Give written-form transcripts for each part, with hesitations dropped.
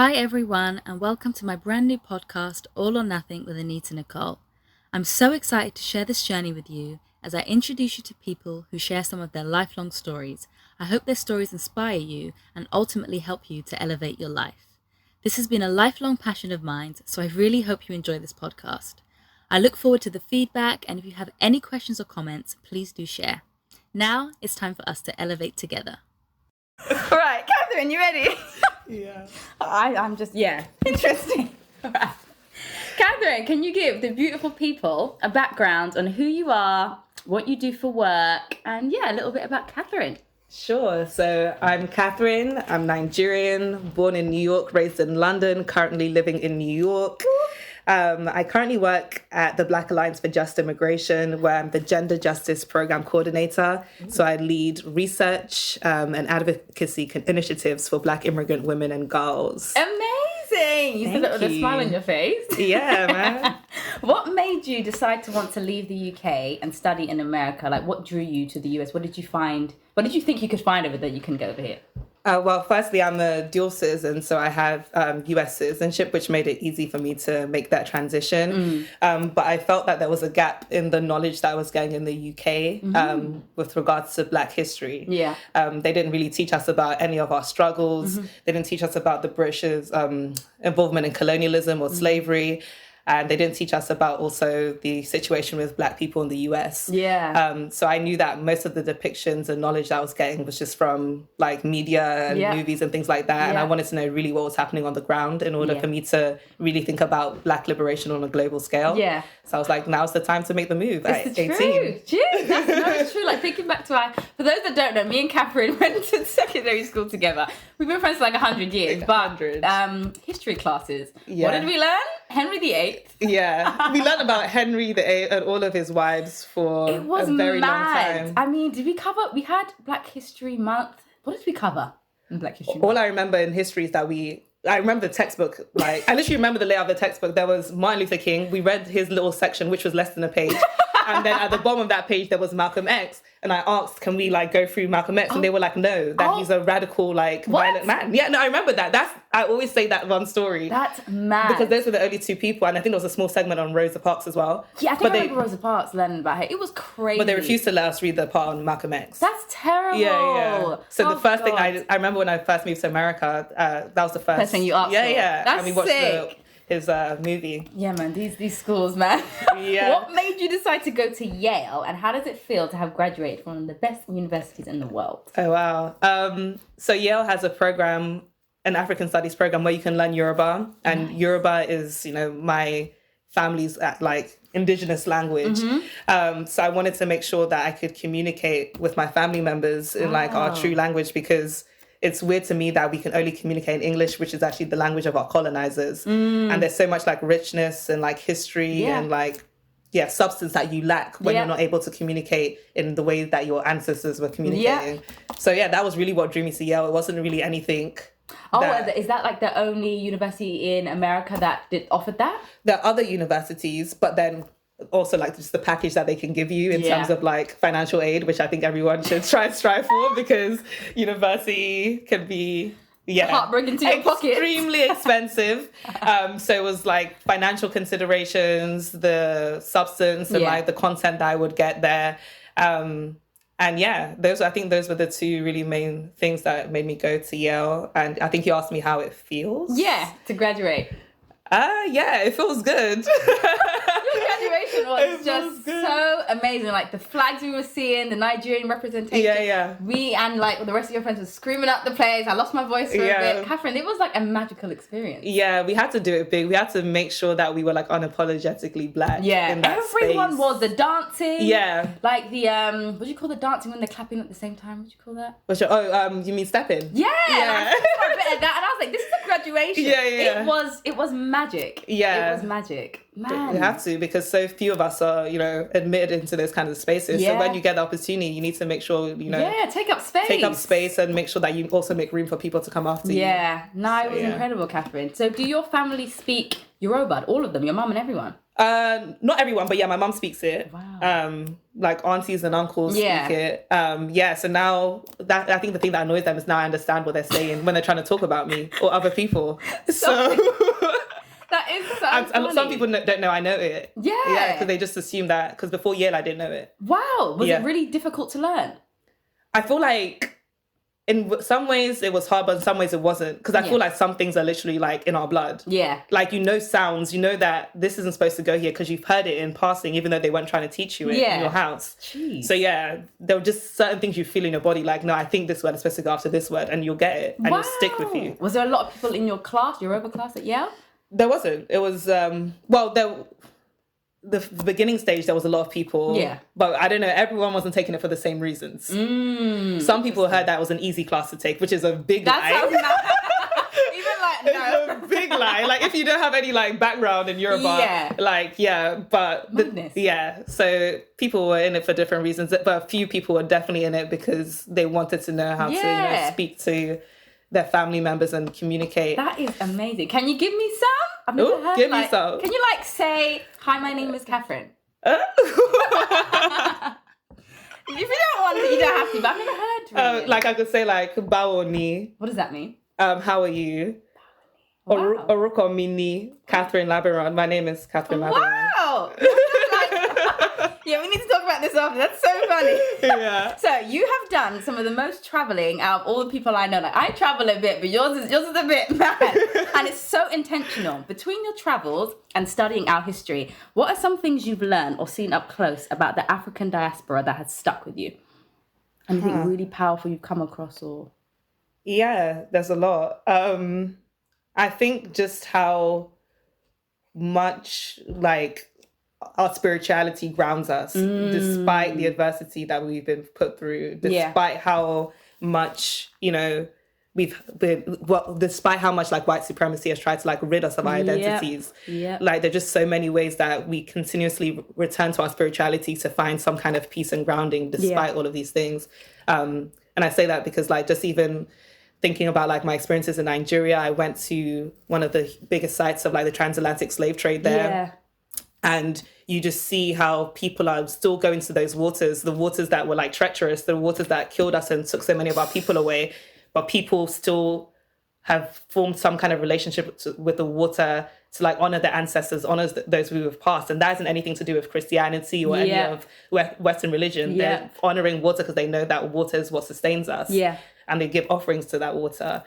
Hi everyone, and welcome to my brand new podcast, All or Nothing with Anita Nicole. I'm so excited to share this journey with you as I introduce you to people who share some of their lifelong stories. I hope their stories inspire you and ultimately help you to elevate your life. This has been a lifelong passion of mine, so I really hope you enjoy this podcast. I look forward to the feedback, and if you have any questions or comments, please do share. Now it's time for us to elevate together. All right, Catherine, you ready? Yeah. I'm just, interesting. All right. Catherine, can you give the beautiful people a background on who you are, what you do for work, and a little bit about Catherine? Sure. So I'm Catherine. I'm Nigerian, born in New York, raised in London, currently living in New York. I currently work at the Black Alliance for Just Immigration, where I'm the Gender Justice Program Coordinator. So I lead research and advocacy initiatives for Black immigrant women and girls. Amazing! You said that with a smile on your face. Yeah, man. What made you decide to want to leave the UK and study in America? Like, what drew you to the US? What did you find? What did you think you could find over there you couldn't get over here? Well, firstly, I'm a dual citizen, so I have US citizenship, which made it easy for me to make that transition. But I felt that there was a gap in the knowledge that I was getting in the UK with regards to Black history. Yeah. They didn't really teach us about any of our struggles. They didn't teach us about the British's involvement in colonialism or slavery. And they didn't teach us about also the situation with Black people in the US. Yeah. So I knew that most of the depictions and knowledge that I was getting was just from like media and movies and things like that. And I wanted to know really what was happening on the ground in order for me to really think about Black liberation on a global scale. Yeah. So I was like, now's the time to make the move at 18. Jeez, that's true. Like thinking back to for those that don't know, me and Catherine went to secondary school together. We've been friends for like 100 years. But history classes. What did we learn? Henry VIII. Yeah, we learned about Henry VIII and all of his wives for a very long time. I mean, did we cover? We had Black History Month. What did we cover in Black History Month? All I remember in history is that I remember the textbook, I literally remember the layout of the textbook. There was Martin Luther King. We read his little section, which was less than a page. And then at the bottom of that page, there was Malcolm X. And I asked, can we go through Malcolm X? And they were like, no, he's a radical, violent man. Yeah, no, I remember that. I always say that one story. That's mad. Because those were the only two people. And I think there was a small segment on Rosa Parks as well. Yeah, I think I remember Rosa Parks learning about her. It was crazy. But they refused to let us read the part on Malcolm X. That's terrible. Yeah. So the first thing I remember when I first moved to America, that was the first thing you asked for. Yeah. That's and we watched sick. His movie. Yeah, man, these schools, man. Yeah. What made you decide to go to Yale, and how does it feel to have graduated from one of the best universities in the world? Oh, wow. So Yale has a program, an African studies program, where you can learn Yoruba. And Yoruba is, my family's indigenous language. So I wanted to make sure that I could communicate with my family members in our true language, because it's weird to me that we can only communicate in English, which is actually the language of our colonizers. And there's so much richness and history and substance that you lack when you're not able to communicate in the way that your ancestors were communicating. So that was really what drew me to Yale. It wasn't really anything. Is that the only university in America that offered that? There are other universities, but then also just the package that they can give you in terms of financial aid, which I think everyone should try and strive for, because university can be heartbreaking to your pocket, extremely expensive. So it was financial considerations, the substance, and the content that I would get there. And I think those were the two really main things that made me go to Yale. And I think you asked me how it feels. Yeah, to graduate. It feels good. Your graduation was just so amazing. The flags we were seeing, the Nigerian representation. Yeah. We and the rest of your friends were screaming up the place. I lost my voice for a bit. Catherine, it was a magical experience. Yeah, we had to do it big. We had to make sure that we were unapologetically Black. Yeah, in that everyone space. was. The dancing. Yeah. The what do you call the dancing when they're clapping at the same time? What do you call that? You mean stepping? Yeah. I for a bit of that, and I was like, this is a graduation. Yeah. It was magic. Yeah. It was magic. Man. We have to, because so few of us are, admitted into those kinds of spaces. Yeah. So when you get the opportunity, you need to make sure, take up space. Take up space and make sure that you also make room for people to come after you. Yeah. No, it was incredible, Catherine. So do your family speak Yoruba? All of them? Your mum and everyone? Not everyone, but my mum speaks it. Wow. Like aunties and uncles speak it. So now I think the thing that annoys them is now I understand what they're saying when they're trying to talk about me or other people. So that is so and some people don't know I know it. Yeah, because they just assume that, because before Yale I didn't know it. Wow. Was it really difficult to learn? I feel like in some ways it was hard, but in some ways it wasn't, because I feel like some things are literally like in our blood. Yeah. Like, sounds, that this isn't supposed to go here because you've heard it in passing, even though they weren't trying to teach you it in your house. Jeez. So there were just certain things you feel in your body, like, no, I think this word is supposed to go after this word, and you'll get it, and it'll stick with you. Was there a lot of people in your class, Yoruba class at Yale? There wasn't. It was, the beginning stage, there was a lot of people. Yeah. But I don't know, everyone wasn't taking it for the same reasons. Some people heard that it was an easy class to take, which is a big lie. Sounds even like, no. It's a big lie. Like, if you don't have any, background in Yoruba, so people were in it for different reasons, but a few people were definitely in it because they wanted to know how to, speak to their family members and communicate. That is amazing. Can you give me some? I've never heard. Give me some. Can you say, "Hi, my name is Catherine"? If you don't want to, you don't have to. But I've never heard. Really. I could say "Bawo ni." What does that mean? How are you? Wow. Oruko Mini, Catherine Labiran. My name is Catherine Labiran. Wow. Yeah, we need to talk about this after. That's so funny. Yeah. So you have done some of the most traveling out of all the people I know. I travel a bit, but yours is a bit mad. And it's so intentional. Between your travels and studying our history, what are some things you've learned or seen up close about the African diaspora that has stuck with you? Anything really powerful you've come across or? Yeah, there's a lot. I think just how much our spirituality grounds us, despite the adversity that we've been put through, despite how much, despite how much white supremacy has tried to rid us of our identities. There's just so many ways that we continuously return to our spirituality to find some kind of peace and grounding despite all of these things. And I say that because just even thinking about my experiences in Nigeria, I went to one of the biggest sites of the Transatlantic Slave Trade there. Yeah. And you just see how people are still going to those waters, the waters that were treacherous, the waters that killed us and took so many of our people away. But people still have formed some kind of relationship with the water to honor their ancestors, honor those who have passed. And that isn't anything to do with Christianity or any of Western religion. Yeah. They're honoring water because they know that water is what sustains us. Yeah. And they give offerings to that water.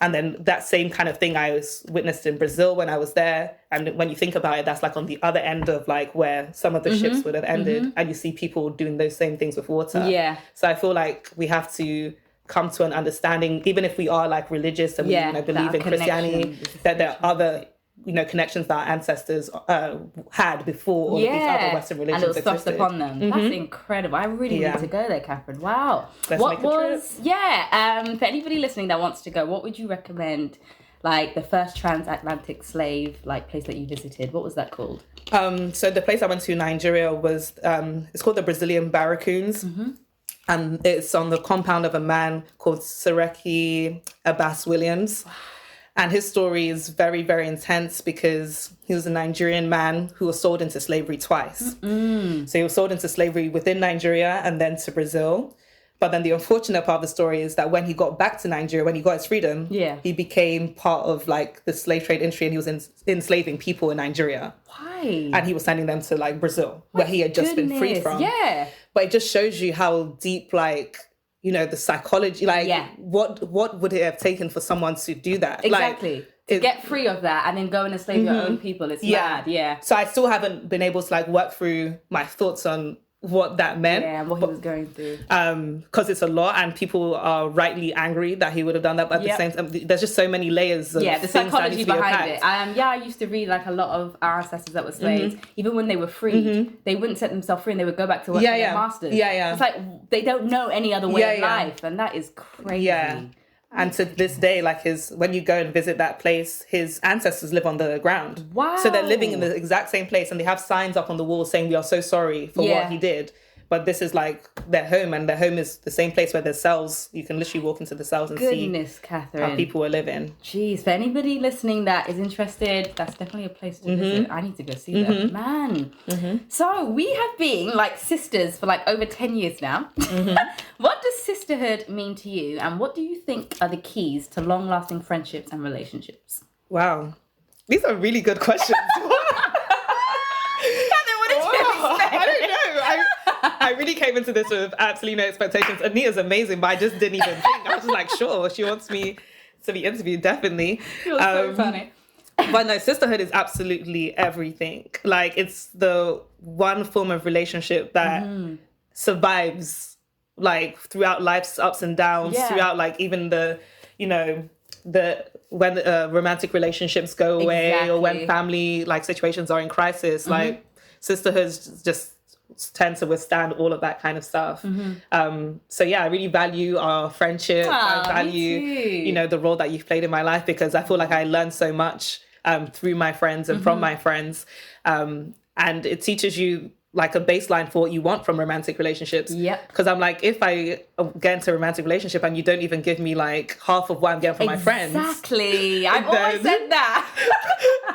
And then that same kind of thing I witnessed in Brazil when I was there. And when you think about it, that's on the other end of where some of the ships would have ended. And you see people doing those same things with water. Yeah. So I feel we have to come to an understanding, even if we are religious and we believe in Christianity, that there are other connections that our ancestors had before all of these other Western religions existed. And it was thrust upon them. That's incredible. I really need to go there, Catherine. Wow. Let's make a trip. For anybody listening that wants to go, what would you recommend? The first transatlantic slave place that you visited, what was that called? So the place I went to in Nigeria was it's called the Brazilian Barracoons. And it's on the compound of a man called Seriki Abass Williams. And his story is very, very intense because he was a Nigerian man who was sold into slavery twice. So he was sold into slavery within Nigeria and then to Brazil. But then the unfortunate part of the story is that when he got back to Nigeria, when he got his freedom, he became part of the slave trade industry, and he was enslaving people in Nigeria. Why? And he was sending them to Brazil, where he had just been freed from. Yeah. But it just shows you how deep the psychology, what would it have taken for someone to do that? Exactly. To get free of that and then go and enslave your own people. It's mad. Yeah. So I still haven't been able to work through my thoughts on what that meant. Yeah, what he was going through. Because it's a lot and people are rightly angry that he would have done that. But at the same time, there's just so many layers of the psychology behind it. I used to read a lot of our ancestors that were slaves. Even when they were freed, they wouldn't set themselves free and they would go back to work for their masters. It's they don't know any other way of life. And that is crazy. Yeah. And to this day, like when you go and visit that place, his ancestors live on the ground. Wow. So they're living in the exact same place, and they have signs up on the wall saying, "We are so sorry for what he did." But this is like their home, and their home is the same place where there's cells. You can literally walk into the cells and see Catherine. how people were living. Jeez, for anybody listening that is interested, that's definitely a place to visit. I need to go see that. Man. So we have been like sisters for like over 10 years now. What does sisterhood mean to you? And what do you think are the keys to long-lasting friendships and relationships? Wow. These are really good questions. Catherine, what did you expect? I don't know. I really came into this with absolutely no expectations. Anita's amazing, but I just didn't even think. I was just like, sure, she wants me to be interviewed, definitely. It was so funny. But no, sisterhood is absolutely everything. Like, it's the one form of relationship that survives, like, throughout life's ups and downs, throughout, like, even when romantic relationships go away or when family, like, situations are in crisis, like, sisterhoods just tend to withstand all of that kind of stuff. So yeah, I really value our friendship. I value, the role that you've played in my life, because I feel like I learned so much through my friends and from my friends. And it teaches you like a baseline for what you want from romantic relationships. Yep. Because I'm like, if I get into a romantic relationship and you don't even give me like half of what I'm getting from my friends. Exactly. I've always said that.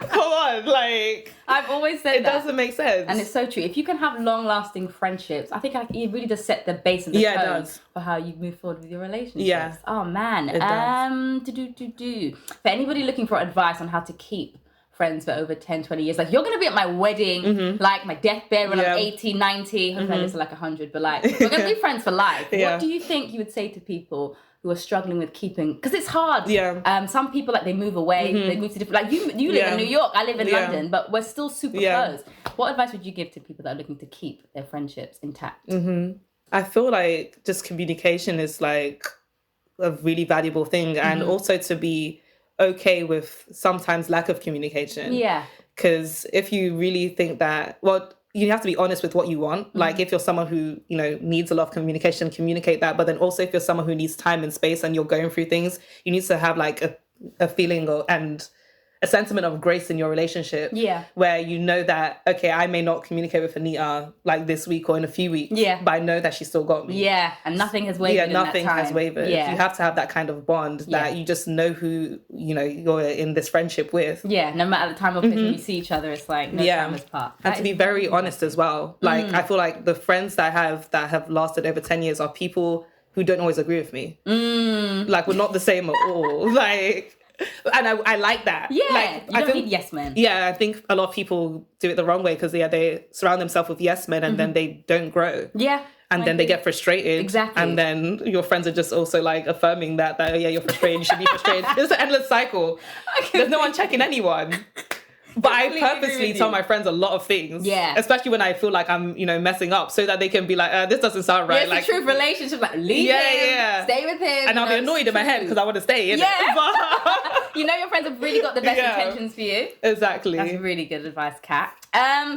Come on, like. I've always said it that. It doesn't make sense. And it's so true. If you can have long-lasting friendships, I think like, it really does set the base and the tone for how you move forward with your relationships. Yeah. Oh, man. It does. For anybody looking for advice on how to keep friends for over 10, 20 years. Like, you're going to be at my wedding, like my deathbed when I'm 80, 90. Hopefully I live to like 100. But like, we're going to be friends for life. What do you think you would say to people who are struggling with keeping, because it's hard. Some people, like, they move away, they move to different, like you live in New York, I live in London, but we're still super close. What advice would you give to people that are looking to keep their friendships intact? I feel like just communication is like a really valuable thing, and also to be okay with sometimes lack of communication. Because if you really think that, well, you have to be honest with what you want. Like, if you're someone who, needs a lot of communication, communicate that. But then also if you're someone who needs time and space and you're going through things, you need to have like a feeling and a sentiment of grace in your relationship. Where you know that, okay, I may not communicate with Anita like this week or in a few weeks. But I know that she still got me. And nothing has wavered. Nothing has wavered. You have to have that kind of bond that you just know who, you're in this friendship with. No matter the time or place when you see each other, it's like no time has passed. And to be very honest as well. Like, I feel like the friends that I have lasted over 10 years are people who don't always agree with me. Like, we're not the same at all. Like, and I like that. Like, you don't need yes men. I think a lot of people do it the wrong way, because they surround themselves with yes men and then they don't grow. And then they get frustrated. Exactly. And then your friends are just also like affirming that you're frustrated, you should be frustrated. It's an endless cycle. There's no one checking anyone. But I purposely tell my friends a lot of things. Especially when I feel like I'm, messing up, so that they can be like, this doesn't sound right. It's like, a true relationship. Like, leave him, stay with him. And I'll be annoyed in my head because I want to stay. But your friends have really got the best intentions for you. Exactly. That's really good advice, Kat.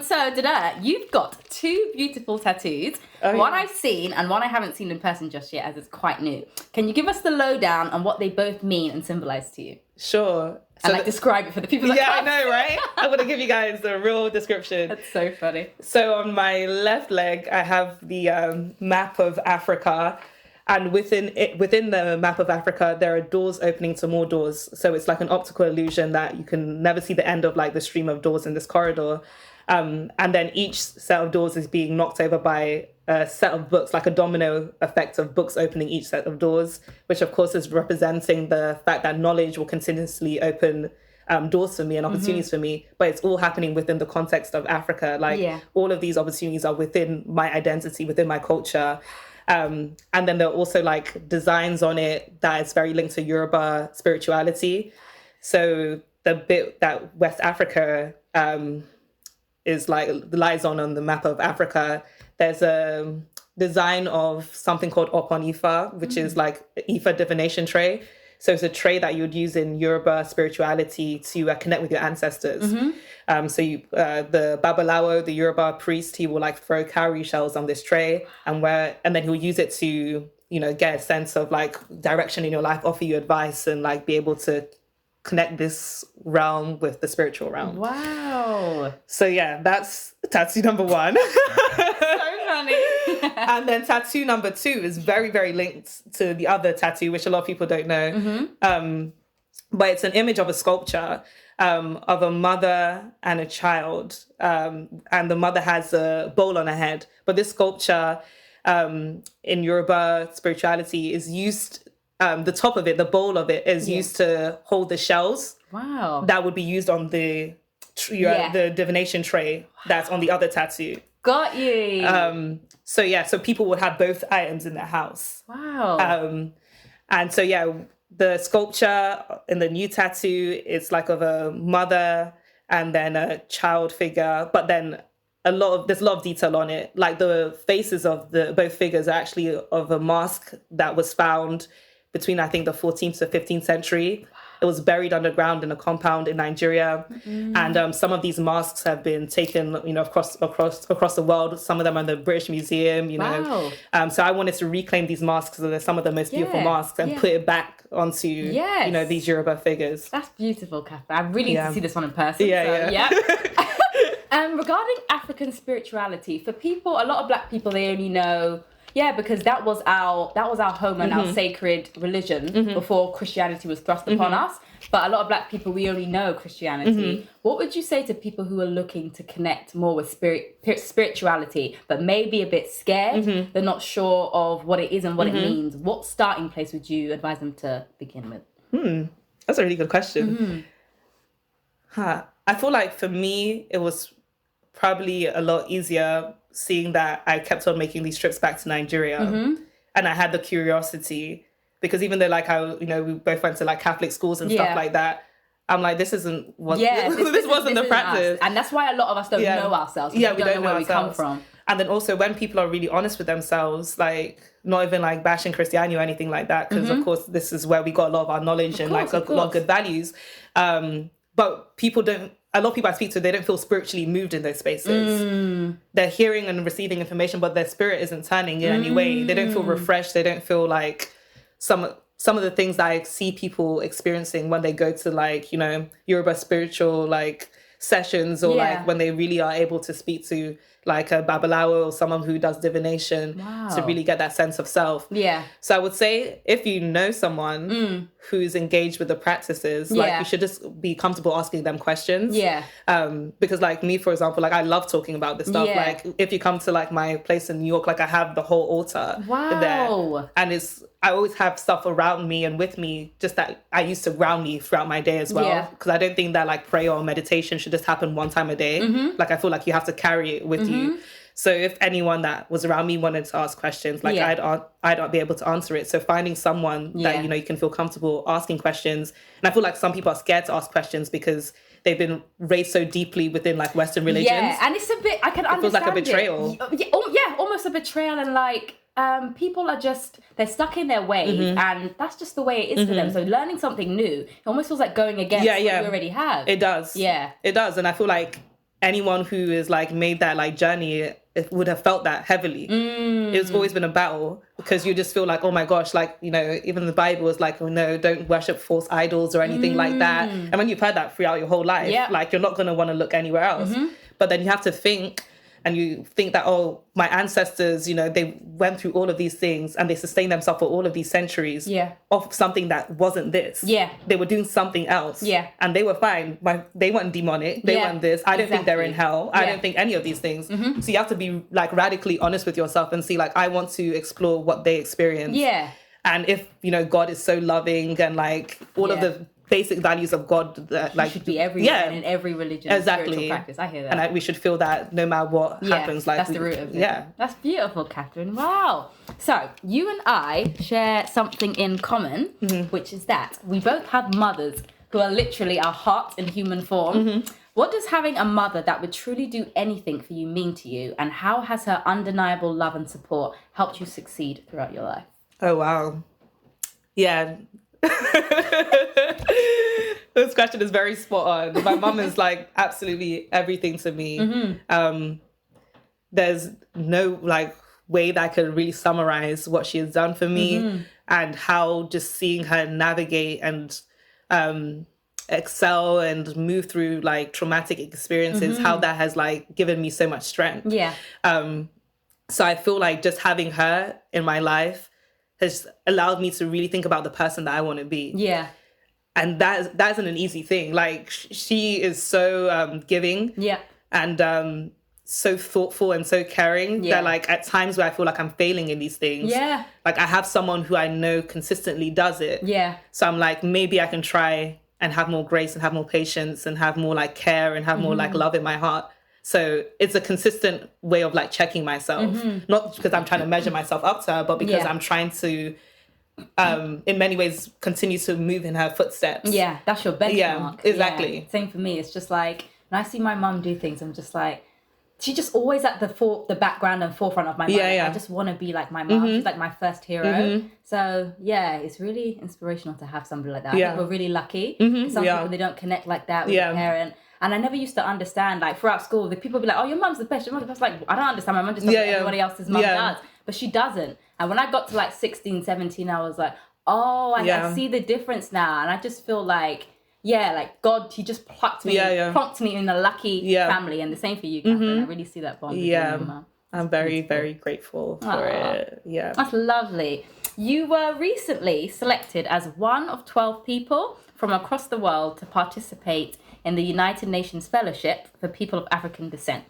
So, Dada, you've got two beautiful tattoos. One I've seen and one I haven't seen in person just yet, as it's quite new. Can you give us the lowdown on what they both mean and symbolize to you? Sure. So and describe it for the people that can't. I know, right? I'm going to give you guys the real description. That's so funny. So on my left leg, I have the map of Africa. And within the map of Africa, there are doors opening to more doors. So it's like an optical illusion that you can never see the end of, like, the stream of doors in this corridor. And then each set of doors is being knocked over by a set of books, like a domino effect of books opening each set of doors, which of course is representing the fact that knowledge will continuously open doors for me and opportunities for me. But it's all happening within the context of Africa. Like, all of these opportunities are within my identity, within my culture. And then there are also like designs on it that is very linked to Yoruba spirituality. So the bit that West Africa is like lies on the map of Africa, there's a design of something called Opon Ifa, which is like Ifa divination tray. So it's a tray that you would use in Yoruba spirituality to connect with your ancestors. So the Babalawo, the Yoruba priest, he will like throw cowrie shells on this tray, and then he'll use it to get a sense of like direction in your life, offer you advice, and like be able to connect this realm with the spiritual realm. Wow. So yeah, that's tattoo number 1. So funny. And then tattoo number 2 is very, very linked to the other tattoo, which a lot of people don't know. But it's an image of a sculpture of a mother and a child. And the mother has a bowl on her head. But this sculpture in Yoruba spirituality is used, the top of it, the bowl of it is used to hold the shells. Wow. That would be used on the divination tray that's on the other tattoo. Got you. So people would have both items in their house. Wow. And so the sculpture in the new tattoo is like of a mother and then a child figure, but then there's a lot of detail on it. Like the faces of both figures are actually of a mask that was found between, I think, the 14th to 15th century. It was buried underground in a compound in Nigeria. And some of these masks have been taken, across the world. Some of them are in the British Museum, Wow. So I wanted to reclaim these masks because they're some of the most beautiful masks and put it back onto, these Yoruba figures. That's beautiful, Catherine. I really need to see this one in person. Yeah. Regarding African spirituality, for people, a lot of Black people, they only know, because that was our home and our sacred religion before Christianity was thrust upon us. But a lot of Black people, we only know Christianity. What would you say to people who are looking to connect more with spirituality, but maybe a bit scared? They're not sure of what it is and what it means. What starting place would you advise them to begin with? That's a really good question. I feel like for me, it was probably a lot easier seeing that I kept on making these trips back to Nigeria, and I had the curiosity, because even though we both went to like Catholic schools and stuff like that, I'm like, this isn't what this wasn't the practice, and that's why a lot of us don't know ourselves. We don't know where we come from. And then also when people are really honest with themselves, like not even like bashing Christianity or anything like that, because of course this is where we got a lot of our knowledge and like a lot of good values. But a lot of people I speak to, they don't feel spiritually moved in those spaces. They're hearing and receiving information, but their spirit isn't turning in any way. They don't feel refreshed. They don't feel like some of the things that I see people experiencing when they go to like, Yoruba spiritual like sessions, or like when they really are able to speak to like a babalawo or someone who does divination to really get that sense of self. So I would say if you know someone who's engaged with the practices, like you should just be comfortable asking them questions. Because like me, for example, like I love talking about this stuff. Like if you come to like my place in New York, like I have the whole altar there, and I always have stuff around me and with me, just that I used to ground me throughout my day as well. Because I don't think that like prayer or meditation should just happen one time a day. Like I feel like you have to carry it with you. So if anyone that was around me wanted to ask questions, like I'd be able to answer it. So finding someone that, you can feel comfortable asking questions. And I feel like some people are scared to ask questions because they've been raised so deeply within like Western religions. Yeah, and it's a bit, I can understand it. Feels like a betrayal. Almost a betrayal, and like, people are they're stuck in their ways, and that's just the way it is for them. So learning something new, it almost feels like going against what you already have. It does. Yeah. It does. And I feel like anyone who is like made that like journey, it would have felt that heavily. It's always been a battle, because you just feel like, oh my gosh, like, even the Bible is like, oh no, don't worship false idols or anything like that. And when you've heard that throughout your whole life, like you're not going to want to look anywhere else. But then you have to think, and you think that, oh, my ancestors, they went through all of these things and they sustained themselves for all of these centuries of something that wasn't this. They were doing something else. And they were fine. They weren't demonic. They weren't this. I don't think they're in hell. I don't think any of these things. So you have to be like radically honest with yourself and see like, I want to explore what they experienced. And if, God is so loving and like all of the basic values of God that like should be everywhere and in every religion, spiritual practice. I hear that, and we should feel that no matter what happens. Like that's the root of it. That's beautiful, Catherine. Wow. So you and I share something in common, which is that we both have mothers who are literally our heart in human form. What does having a mother that would truly do anything for you mean to you, and how has her undeniable love and support helped you succeed throughout your life? Oh wow, yeah. This question is very spot on. My mum is like absolutely everything to me. There's no like way that I could really summarize what she has done for me and how just seeing her navigate and excel and move through like traumatic experiences, how that has like given me so much strength. Yeah. So I feel like just having her in my life has allowed me to really think about the person that I want to be. Yeah. And that isn't an easy thing. Like she is so giving. Yeah. And so thoughtful and so caring that like at times where I feel like I'm failing in these things, like I have someone who I know consistently does it. Yeah. So I'm like, maybe I can try and have more grace and have more patience and have more like care and have more like love in my heart. So it's a consistent way of like checking myself, not because I'm trying to measure myself up to her, but because I'm trying to, in many ways, continue to move in her footsteps. Yeah, that's your benchmark. Yeah, exactly. Yeah. Same for me. It's just like, when I see my mum do things, I'm just like, she's just always at the background and forefront of my mind. I just want to be like my mum. She's like my first hero. So yeah, it's really inspirational to have somebody like that. I think we're really lucky. Some people, they don't connect like that with a parent. And I never used to understand, like throughout school, the people be like, oh, your mum's the best. Your mum's the best. Like, I don't understand. My mum just does what everybody else's mum does. But she doesn't. And when I got to like 16, 17, I was like, oh, I see the difference now. And I just feel like, like God, he just plonked me in a lucky family. And the same for you, Catherine. I really see that bond with you and your mum. I'm very, very grateful for it. Yeah. That's lovely. You were recently selected as one of 12 people from across the world to participate in the United Nations Fellowship for People of African Descent.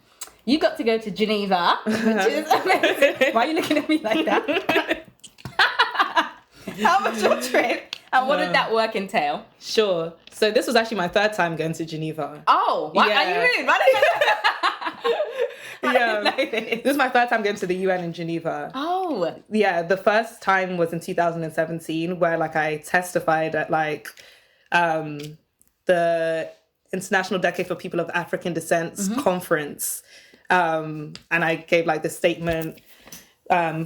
You got to go to Geneva, which is amazing. Why are you looking at me like that? How was your trip? And what did that work entail? Sure. So this was actually my third time going to Geneva. Oh, why are you in? I didn't know this. This is my third time going to the UN in Geneva. Oh. Yeah, the first time was in 2017 where like I testified at like the International Decade for People of African Descent's conference. And I gave like this statement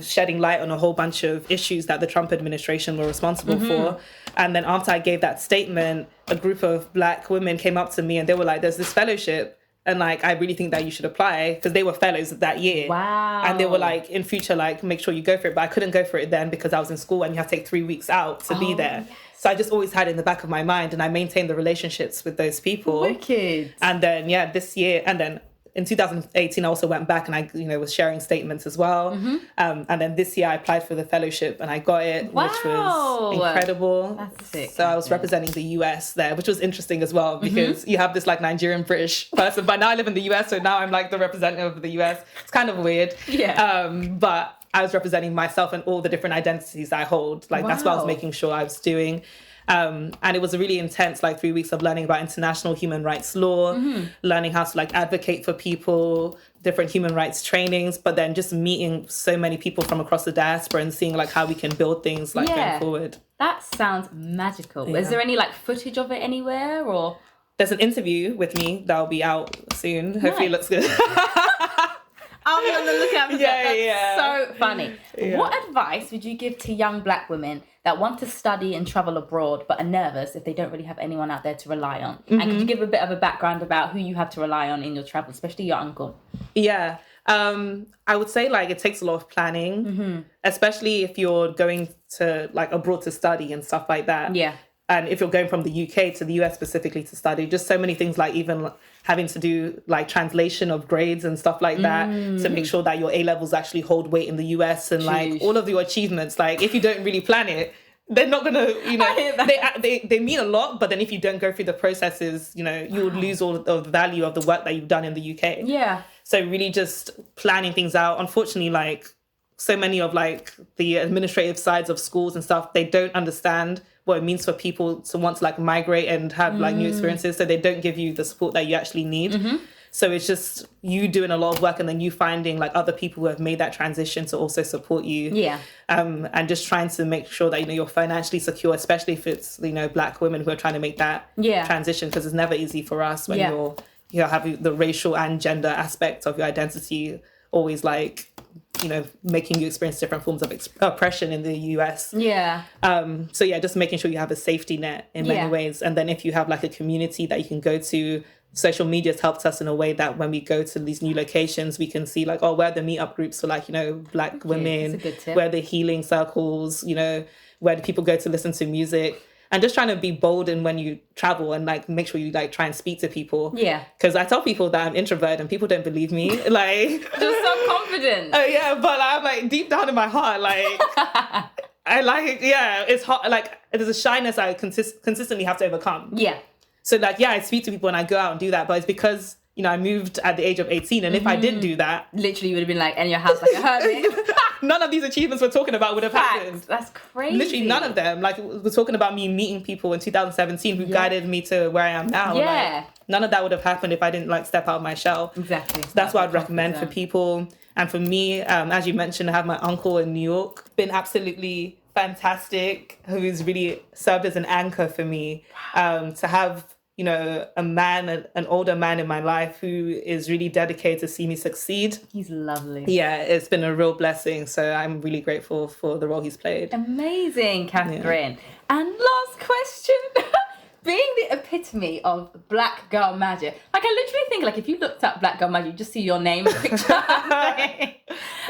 shedding light on a whole bunch of issues that the Trump administration were responsible for. And then after I gave that statement, a group of Black women came up to me and they were like, there's this fellowship. And like, I really think that you should apply, because they were fellows that year. Wow. And they were like, in future, like, make sure you go for it. But I couldn't go for it then because I was in school and you have to take 3 weeks out to be there. Yes. So I just always had it in the back of my mind, and I maintained the relationships with those people. Wicked. And then, this year, and then in 2018, I also went back and I, was sharing statements as well. And then this year I applied for the fellowship and I got it, which was incredible. That's sick. So I was representing the US there, which was interesting as well, because you have this like Nigerian British person, but now I live in the US, so now I'm like the representative of the US. It's kind of weird. Yeah. But I was representing myself and all the different identities I hold. Like that's what I was making sure I was doing. And it was a really intense 3 weeks of learning about international human rights law, learning how to advocate for people, different human rights trainings, but then just meeting so many people from across the diaspora and seeing how we can build things going forward. That sounds magical. Yeah. Is there any footage of it anywhere, or? There's an interview with me that'll be out soon. Nice. Hopefully it looks good. I'll be on the lookout for that. That's so funny. Yeah. What advice would you give to young Black women that want to study and travel abroad but are nervous if they don't really have anyone out there to rely on? And could you give a bit of a background about who you have to rely on in your travel, especially your uncle? Yeah. I would say it takes a lot of planning, especially if you're going to abroad to study and stuff like that. Yeah. And if you're going from the UK to the US specifically to study, just so many things even having to do translation of grades and stuff like that to make sure that your A-levels actually hold weight in the US and all of your achievements. If you don't really plan it, they're not gonna, they mean a lot, but then if you don't go through the processes, you would lose all of the value of the work that you've done in the UK. Yeah. So really just planning things out. Unfortunately, so many of the administrative sides of schools and stuff, they don't understand what it means for people to want to migrate and have new experiences. So they don't give you the support that you actually need. So it's just you doing a lot of work and then you finding other people who have made that transition to also support you. Yeah. And just trying to make sure that, you're financially secure, especially if it's, Black women who are trying to make that transition, because it's never easy for us when you have the racial and gender aspect of your identity always making you experience different forms of oppression in the US. Yeah. So just making sure you have a safety net in many ways. And then if you have a community that you can go to social media has helped us in a way that when we go to these new locations, we can see like, oh, where are the meetup groups for like, Black women, That's a good tip. where are the healing circles, where do people go to listen to music? And just trying to be bold in when you travel and like make sure you like try and speak to people. Yeah. Because I tell people that I'm introverted and people don't believe me. Like, You're so confident. Oh yeah, but I'm like deep down in my heart, like I like, it's hard. Like there's a shyness I consistently have to overcome. Yeah. So like, I speak to people and I go out and do that, but it's because, I moved at the age of 18. And if I didn't do that, literally you would have been like in your house like a hermit. none of these achievements we're talking about would have happened. That's crazy. Literally none of them. Like we're talking about me meeting people in 2017 who guided me to where I am now. Yeah. Like, none of that would have happened if I didn't like step out of my shell. Exactly. So that's what I'd recommend for people. And for me, as you mentioned, I have my uncle in New York. Been absolutely fantastic, who's really served as an anchor for me. To have, a man, an older man in my life who is really dedicated to see me succeed. He's lovely. Yeah, it's been a real blessing. So I'm really grateful for the role he's played. Amazing, Catherine. And last question. Being the epitome of Black girl magic, like I literally think like if you looked up Black girl magic, you just see your name and picture. Wow.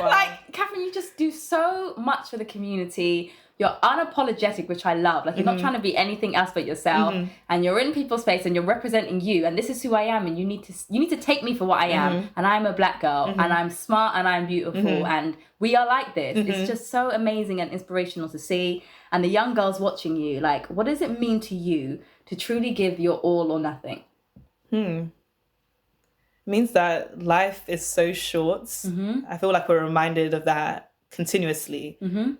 Like Catherine, you just do so much for the community. You're unapologetic, which I love. Like you're not trying to be anything else but yourself, and you're in people's space and you're representing you. And this is who I am, and you need to take me for what I am. And I'm a Black girl, and I'm smart, and I'm beautiful, and we are like this. It's just so amazing and inspirational to see. And the young girls watching you, like, what does it mean to you to truly give your all or nothing? It means that life is so short. I feel like we're reminded of that continuously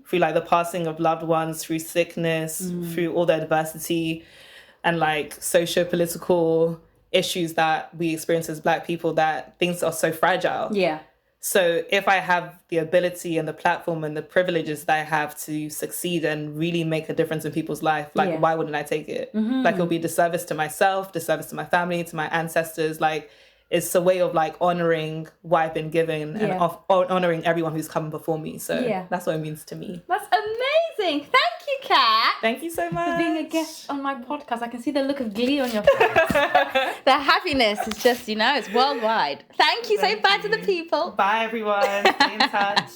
through like the passing of loved ones, through sickness, through all the adversity and like socio-political issues that we experience as Black people, that things are so fragile. Yeah. So if I have the ability and the platform and the privileges that I have to succeed and really make a difference in people's life, like why wouldn't I take it? Like it'll be disservice to myself, disservice to my family, to my ancestors. Like it's a way of like honoring what I've been given and honoring everyone who's come before me. So that's what it means to me. That's amazing. Thank you, Kat. Thank you so much For being a guest on my podcast. I can see the look of glee on your face. The happiness is just, it's worldwide. Thank you. Say bye to the people. Bye, everyone. Stay in touch.